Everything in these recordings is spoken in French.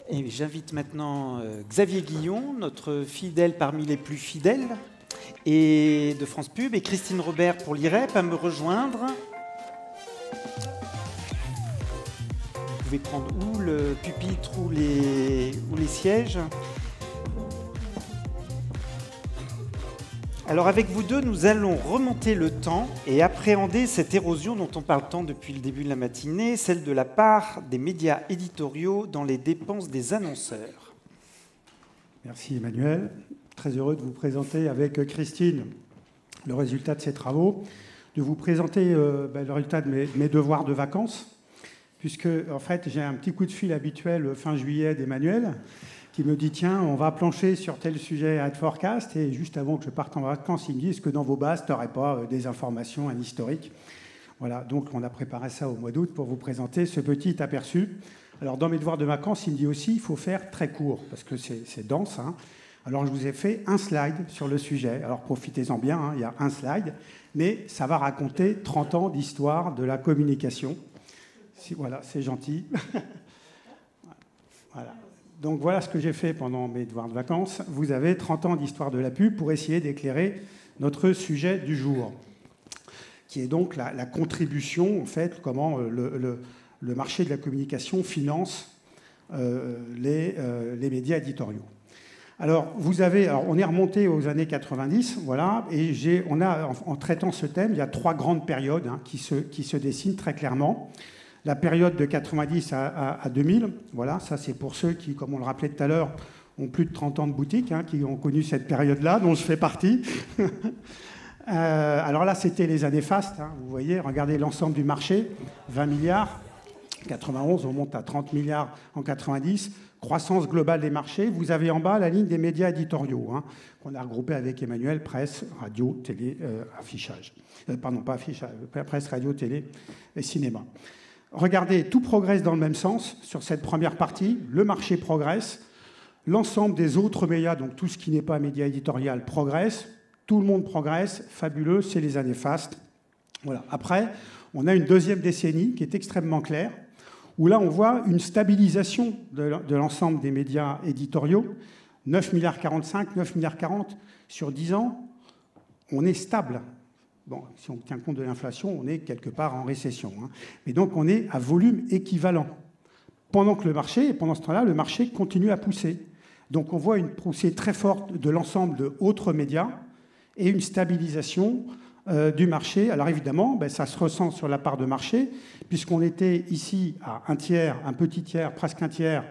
Et j'invite maintenant Xavier Guillon, notre fidèle parmi les plus fidèles, et de France Pub, et Christine Robert pour l'IREP à me rejoindre. Vous pouvez prendre ou le pupitre ou les sièges. Alors avec vous deux, nous allons remonter le temps et appréhender cette érosion dont on parle tant depuis le début de la matinée, celle de la part des médias éditoriaux dans les dépenses des annonceurs. Merci Emmanuel. Très heureux de vous présenter avec Christine le résultat de ces travaux, de vous présenter le résultat de mes devoirs de vacances, puisque en fait j'ai un petit coup de fil habituel fin juillet d'Emmanuel, qui me dit, tiens, on va plancher sur tel sujet à Forecast, et juste avant que je parte en vacances, il me dit, est-ce que dans vos bases, tu n'aurais pas des informations, un historique? Voilà, donc on a préparé ça au mois d'août pour vous présenter ce petit aperçu. Alors dans mes devoirs de vacances, il me dit aussi, il faut faire très court, parce que c'est dense. Hein. Alors je vous ai fait un slide sur le sujet, alors profitez-en bien, hein, il y a un slide, mais ça va raconter 30 ans d'histoire de la communication. Voilà, c'est gentil. Voilà. Donc voilà ce que j'ai fait pendant mes devoirs de vacances. Vous avez 30 ans d'histoire de la pub pour essayer d'éclairer notre sujet du jour, qui est donc la contribution, en fait, comment le marché de la communication finance les médias éditoriaux. Alors, on est remonté aux années 90, voilà, et en traitant ce thème, il y a 3 grandes périodes qui se dessinent très clairement. La période de 90 à 2000, voilà, ça c'est pour ceux qui, comme on le rappelait tout à l'heure, ont plus de 30 ans de boutique, qui ont connu cette période-là, dont je fais partie. Alors là, c'était les années fastes, vous voyez, regardez l'ensemble du marché, 20 milliards, 91, on monte à 30 milliards en 90, croissance globale des marchés. Vous avez en bas la ligne des médias éditoriaux, qu'on a regroupé avec Emmanuel, presse, radio, télé, affichage. Pardon, pas affichage, presse, radio, télé et cinéma. Regardez, tout progresse dans le même sens sur cette première partie. Le marché progresse. L'ensemble des autres médias, donc tout ce qui n'est pas média éditorial, progresse. Tout le monde progresse. Fabuleux, c'est les années fastes. Voilà. Après, on a une deuxième décennie qui est extrêmement claire, où là, on voit une stabilisation de l'ensemble des médias éditoriaux. 9,45 milliards, 9,40 milliards sur 10 ans. On est stable. Bon, si on tient compte de l'inflation, on est quelque part en récession. Mais donc, on est à volume équivalent. Pendant ce temps-là, le marché continue à pousser. Donc, on voit une poussée très forte de l'ensemble de autres médias et une stabilisation du marché. Alors, évidemment, ça se ressent sur la part de marché, puisqu'on était ici à un tiers, un petit tiers, presque un tiers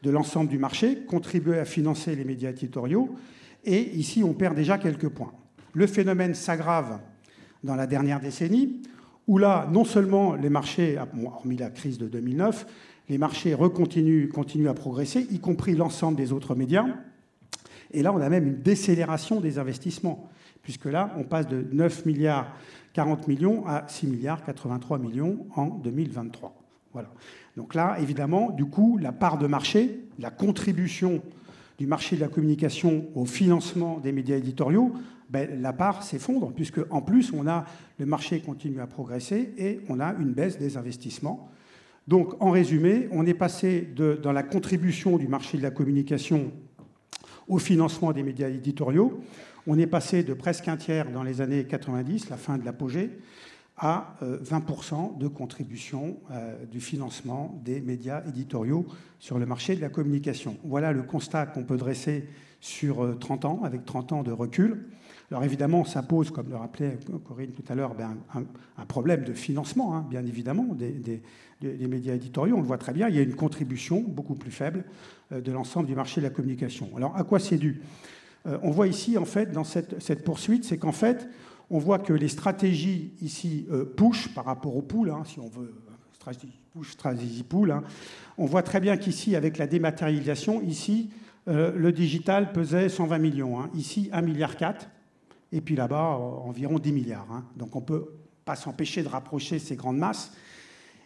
de l'ensemble du marché, contribuait à financer les médias éditoriaux. Et ici, on perd déjà quelques points. Le phénomène s'aggrave dans la dernière décennie, où là, non seulement les marchés, hormis la crise de 2009, les marchés continuent à progresser, y compris l'ensemble des autres médias. Et là, on a même une décélération des investissements, puisque là, on passe de 9 milliards 40 millions à 6 milliards 83 millions en 2023. Voilà. Donc là, évidemment, du coup, la part de marché, la contribution du marché de la communication au financement des médias éditoriaux, la part s'effondre, puisque en plus, le marché continue à progresser et on a une baisse des investissements. Donc, en résumé, on est passé dans la contribution du marché de la communication au financement des médias éditoriaux. On est passé de presque un tiers dans les années 90, la fin de l'apogée, à 20% de contribution du financement des médias éditoriaux sur le marché de la communication. Voilà le constat qu'on peut dresser sur 30 ans, avec 30 ans de recul. Alors évidemment, ça pose, comme le rappelait Corinne tout à l'heure, un problème de financement, bien évidemment, des médias éditoriaux. On le voit très bien, il y a une contribution beaucoup plus faible de l'ensemble du marché de la communication. Alors à quoi c'est dû ? On voit ici, en fait, dans cette poursuite, c'est qu'en fait, on voit que les stratégies ici push par rapport au pool, si on veut, stratégie pool. On voit très bien qu'ici, avec la dématérialisation, ici, le digital pesait 120 millions. Ici, 1,4 milliard. Et puis là-bas, environ 10 milliards. Donc on ne peut pas s'empêcher de rapprocher ces grandes masses.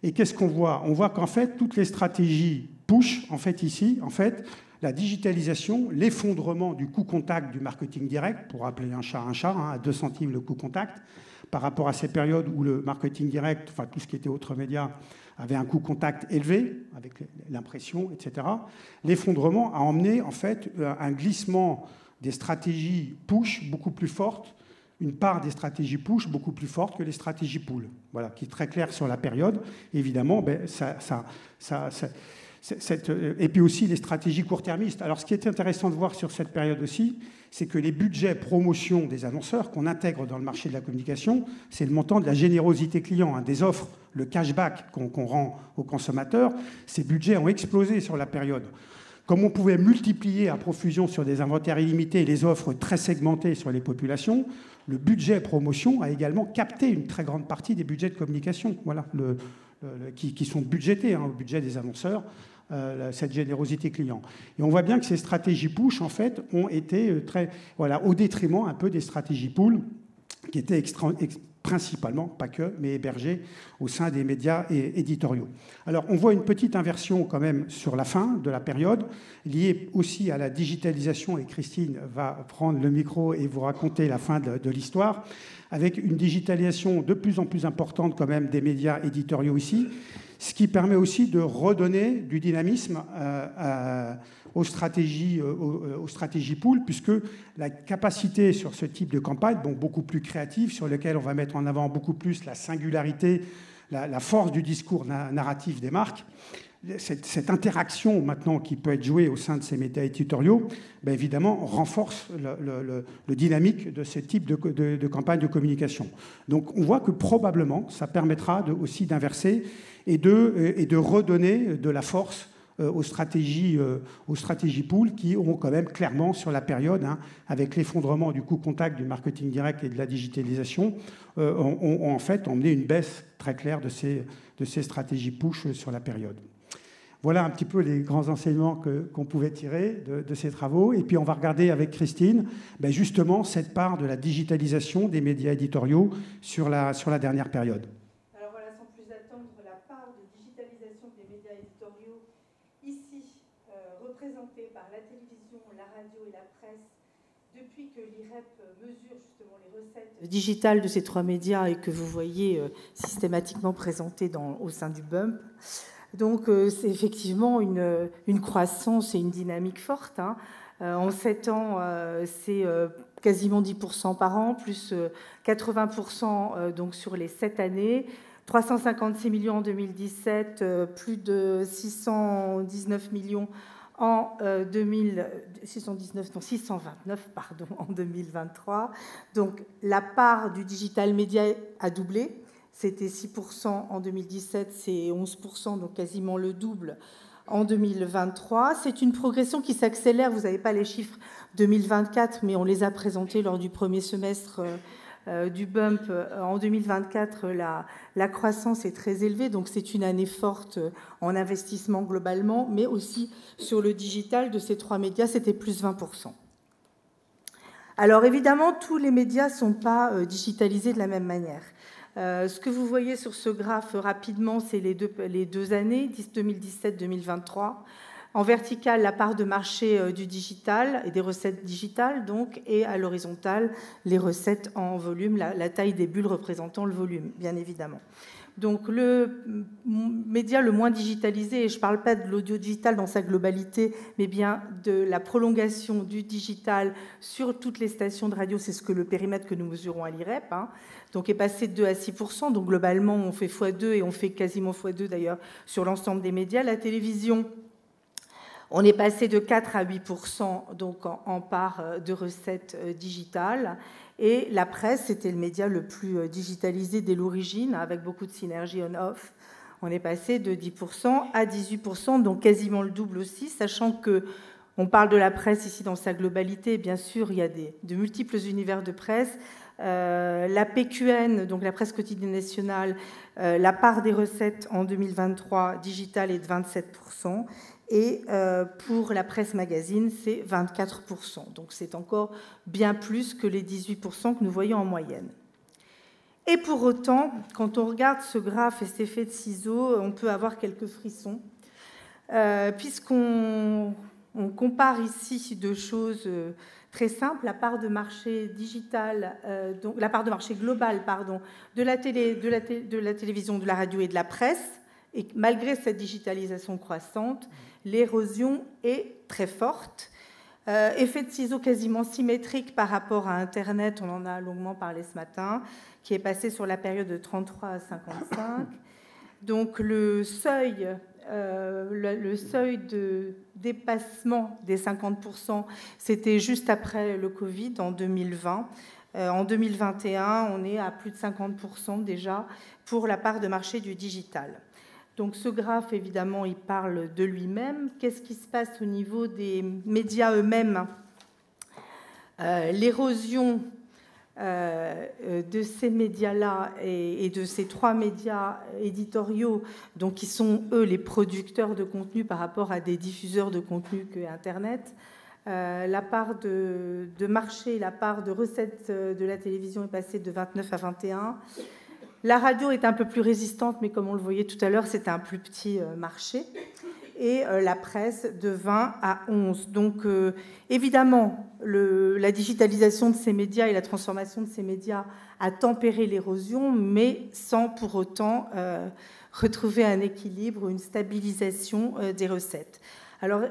Et qu'est-ce qu'on voit ? On voit qu'en fait, toutes les stratégies push, en fait, ici, en fait, la digitalisation, l'effondrement du coût contact du marketing direct, pour appeler un chat, à 2 centimes le coût contact, par rapport à ces périodes où le marketing direct, enfin tout ce qui était autres médias, avait un coût contact élevé, avec l'impression, etc. L'effondrement a emmené en fait un glissement des stratégies push beaucoup plus forte, une part des stratégies push beaucoup plus forte que les stratégies pull. Voilà, qui est très clair sur la période. Évidemment, et puis aussi les stratégies court-termistes. Alors, ce qui est intéressant de voir sur cette période aussi, c'est que les budgets promotion des annonceurs qu'on intègre dans le marché de la communication, c'est le montant de la générosité client, hein, des offres, le cashback qu'on rend aux consommateurs. Ces budgets ont explosé sur la période. Comme on pouvait multiplier à profusion sur des inventaires illimités les offres très segmentées sur les populations, le budget promotion a également capté une très grande partie des budgets de communication, voilà, qui sont budgétés au budget des annonceurs, cette générosité client. Et on voit bien que ces stratégies push, en fait, ont été au détriment un peu des stratégies pull, qui étaient principalement, pas que, mais hébergés au sein des médias éditoriaux. Alors, on voit une petite inversion quand même sur la fin de la période, liée aussi à la digitalisation, et Christine va prendre le micro et vous raconter la fin de l'histoire, avec une digitalisation de plus en plus importante quand même des médias éditoriaux ici, ce qui permet aussi de redonner du dynamisme aux stratégies pool, puisque la capacité sur ce type de campagne, donc beaucoup plus créative, sur lequel on va mettre en avant beaucoup plus la singularité, la force du discours narratif des marques, cette interaction maintenant qui peut être jouée au sein de ces médias éditoriaux, évidemment renforce le dynamique de ce type de campagne de communication. Donc on voit que probablement ça permettra aussi d'inverser et de redonner de la force aux stratégies pool qui auront quand même clairement sur la période, avec l'effondrement du coût contact du marketing direct et de la digitalisation, ont en fait emmené une baisse très claire de ces stratégies push sur la période. Voilà un petit peu les grands enseignements qu'on pouvait tirer de ces travaux. Et puis on va regarder avec Christine justement cette part de la digitalisation des médias éditoriaux sur la dernière période. Alors voilà, sans plus attendre, la part de digitalisation des médias éditoriaux ici représentée par la télévision, la radio et la presse depuis que l'IREP mesure justement les recettes digitales de ces trois médias et que vous voyez systématiquement présentées au sein du BUMP. Donc c'est effectivement une croissance et une dynamique forte. En 7 ans, c'est quasiment 10% par an, plus 80% donc sur les 7 années. 356 millions en 2017, plus de 619 millions en 629 pardon, en 2023. Donc la part du digital média a doublé. C'était 6% en 2017, c'est 11%, donc quasiment le double en 2023. C'est une progression qui s'accélère. Vous n'avez pas les chiffres 2024, mais on les a présentés lors du premier semestre du BUMP. En 2024, la croissance est très élevée, donc c'est une année forte en investissement globalement, mais aussi sur le digital de ces trois médias, c'était plus 20%. Alors évidemment, tous les médias ne sont pas digitalisés de la même manière. Ce que vous voyez sur ce graphe rapidement, c'est les deux années, 2017-2023. En vertical, la part de marché du digital et des recettes digitales, donc, et à l'horizontale, les recettes en volume, la taille des bulles représentant le volume, bien évidemment. Donc le média le moins digitalisé, et je ne parle pas de l'audio digital dans sa globalité, mais bien de la prolongation du digital sur toutes les stations de radio, c'est ce que le périmètre que nous mesurons à l'IREP, donc est passé de 2 à 6%, donc globalement on fait x2 et on fait quasiment x2 d'ailleurs sur l'ensemble des médias. La télévision, on est passé de 4 à 8% donc en part de recettes digitales. Et la presse, c'était le média le plus digitalisé dès l'origine, avec beaucoup de synergie on-off. On est passé de 10% à 18%, donc quasiment le double aussi, sachant qu'on parle de la presse ici dans sa globalité. Bien sûr, il y a de multiples univers de presse. La PQN, donc la presse quotidienne nationale, la part des recettes en 2023 digitale est de 27%. Et pour la presse magazine, c'est 24%. Donc c'est encore bien plus que les 18% que nous voyons en moyenne. Et pour autant, quand on regarde ce graphe et cet effet de ciseaux, on peut avoir quelques frissons, puisqu'on compare ici deux choses très simples. La part de marché digital, donc la part de marché globale, pardon, de la télévision, de la radio et de la presse, Et malgré cette digitalisation croissante, l'érosion est très forte. Effet de ciseau quasiment symétrique par rapport à Internet, on en a longuement parlé ce matin, qui est passé sur la période de 33 à 55. Donc le seuil de dépassement des 50%, c'était juste après le Covid, en 2020. En 2021, on est à plus de 50% déjà pour la part de marché du digital. Donc ce graphe, évidemment, il parle de lui-même. Qu'est-ce qui se passe au niveau des médias eux-mêmes? L'érosion de ces médias-là et de ces 3 médias éditoriaux, donc qui sont, eux, les producteurs de contenu par rapport à des diffuseurs de contenu que Internet, la part de marché, la part de recettes de la télévision est passée de 29 à 21. La radio est un peu plus résistante, mais comme on le voyait tout à l'heure, c'est un plus petit marché. Et la presse de 20 à 11. Donc, évidemment, la digitalisation de ces médias et la transformation de ces médias a tempéré l'érosion, mais sans pour autant retrouver un équilibre ou une stabilisation des recettes. Alors,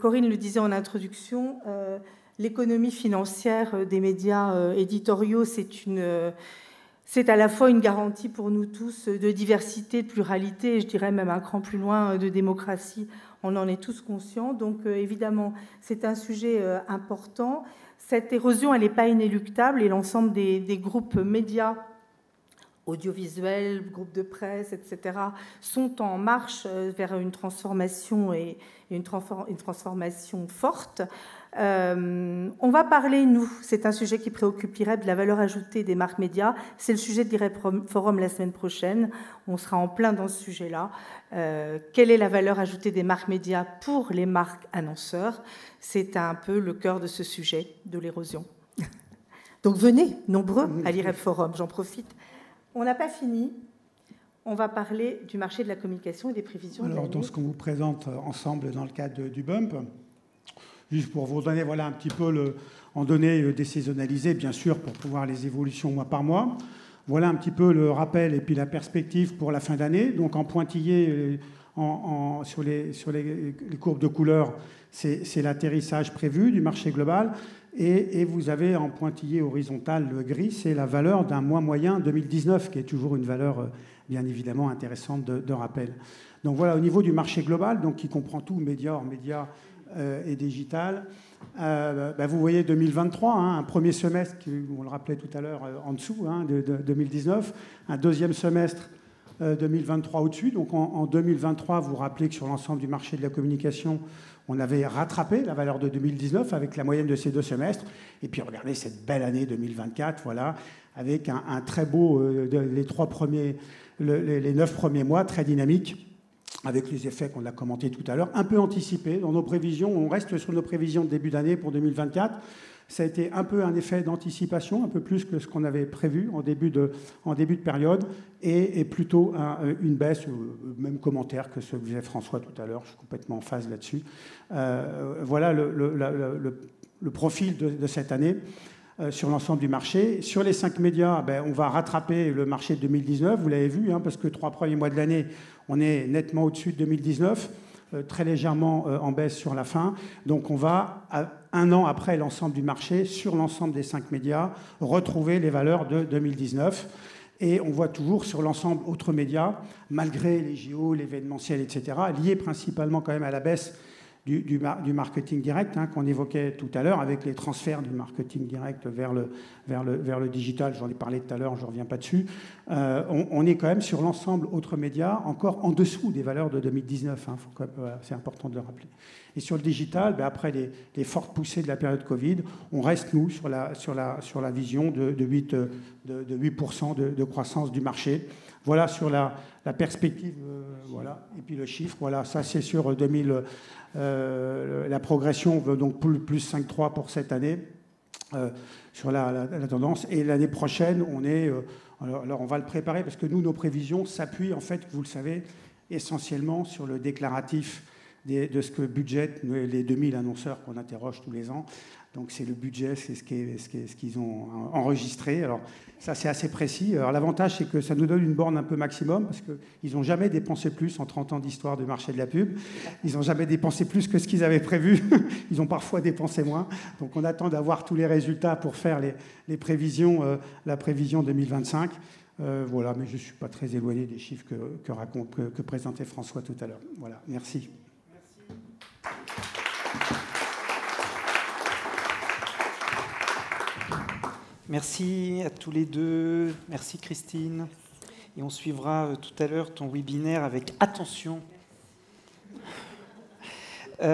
Corinne le disait en introduction, l'économie financière des médias éditoriaux, c'est à la fois une garantie pour nous tous de diversité, de pluralité, et je dirais même un cran plus loin de démocratie. On en est tous conscients. Donc évidemment, c'est un sujet important. Cette érosion, elle n'est pas inéluctable et l'ensemble des groupes médias, audiovisuels, groupes de presse, etc., sont en marche vers une transformation et une transformation forte. On va parler, nous, c'est un sujet qui préoccupe l'IREP, de la valeur ajoutée des marques médias. C'est le sujet de l'IREP Forum la semaine prochaine. On sera en plein dans ce sujet-là. Quelle est la valeur ajoutée des marques médias pour les marques annonceurs? C'est un peu le cœur de ce sujet, de l'érosion. Donc venez, nombreux, à l'IREP Forum, j'en profite. On n'a pas fini. On va parler du marché de la communication et des prévisions. Alors, dans ce qu'on vous présente ensemble dans le cadre du BUMP, juste pour vous donner voilà, un petit peu en données désaisonnalisées, bien sûr, pour pouvoir les évolutions mois par mois. Voilà un petit peu le rappel et puis la perspective pour la fin d'année. Donc, en pointillé, sur les courbes de couleur, c'est l'atterrissage prévu du marché global. Et vous avez en pointillé horizontal le gris, c'est la valeur d'un mois moyen 2019, qui est toujours une valeur bien évidemment intéressante de rappel. Donc voilà, au niveau du marché global, donc qui comprend tout, médias, hors médias et digital, vous voyez 2023, un premier semestre, on le rappelait tout à l'heure en dessous, de 2019, un deuxième semestre 2023 au-dessus. Donc en 2023, vous vous rappelez que sur l'ensemble du marché de la communication, on avait rattrapé la valeur de 2019 avec la moyenne de ces 2 semestres. Et puis regardez cette belle année 2024, voilà, avec un très beau, les 9 premiers mois, très dynamique, avec les effets qu'on a commentés tout à l'heure, un peu anticipés dans nos prévisions. On reste sur nos prévisions de début d'année pour 2024. Ça a été un peu un effet d'anticipation, un peu plus que ce qu'on avait prévu en début de période, et plutôt une baisse, même commentaire que ce que disait François tout à l'heure, je suis complètement en phase là-dessus. Voilà le profil de cette année sur l'ensemble du marché. Sur les 5 médias, on va rattraper le marché de 2019, vous l'avez vu, parce que 3 premiers mois de l'année, on est nettement au-dessus de 2019. Très légèrement en baisse sur la fin. Donc on va, 1 an après l'ensemble du marché, sur l'ensemble des 5 médias, retrouver les valeurs de 2019. Et on voit toujours sur l'ensemble autres médias, malgré les JO, l'événementiel, etc., liés principalement quand même à la baisse du marketing direct qu'on évoquait tout à l'heure, avec les transferts du marketing direct vers le digital. J'en ai parlé tout à l'heure, je ne reviens pas dessus. On est quand même sur l'ensemble autres médias, encore en dessous des valeurs de 2019. C'est important de le rappeler. Et sur le digital, après les fortes poussées de la période Covid, on reste, nous, sur la vision de 8% de croissance du marché. Voilà sur la perspective, voilà. Et puis le chiffre, voilà, ça c'est sur 2000. La progression veut donc plus 5,3 pour cette année sur la tendance. Et l'année prochaine, on est. Alors on va le préparer parce que nous, nos prévisions s'appuient, en fait, vous le savez, essentiellement sur le déclaratif de ce que budgètent les 2000 annonceurs qu'on interroge tous les ans. Donc c'est le budget, c'est ce qu'ils ont enregistré. Alors ça, c'est assez précis. Alors l'avantage, c'est que ça nous donne une borne un peu maximum, parce qu'ils n'ont jamais dépensé plus en 30 ans d'histoire du marché de la pub. Ils n'ont jamais dépensé plus que ce qu'ils avaient prévu. Ils ont parfois dépensé moins. Donc on attend d'avoir tous les résultats pour faire les prévisions, la prévision 2025. Voilà, mais je ne suis pas très éloigné des chiffres que présentait François tout à l'heure. Voilà, merci. Merci à tous les deux. Merci Christine. Et on suivra tout à l'heure ton webinaire avec attention.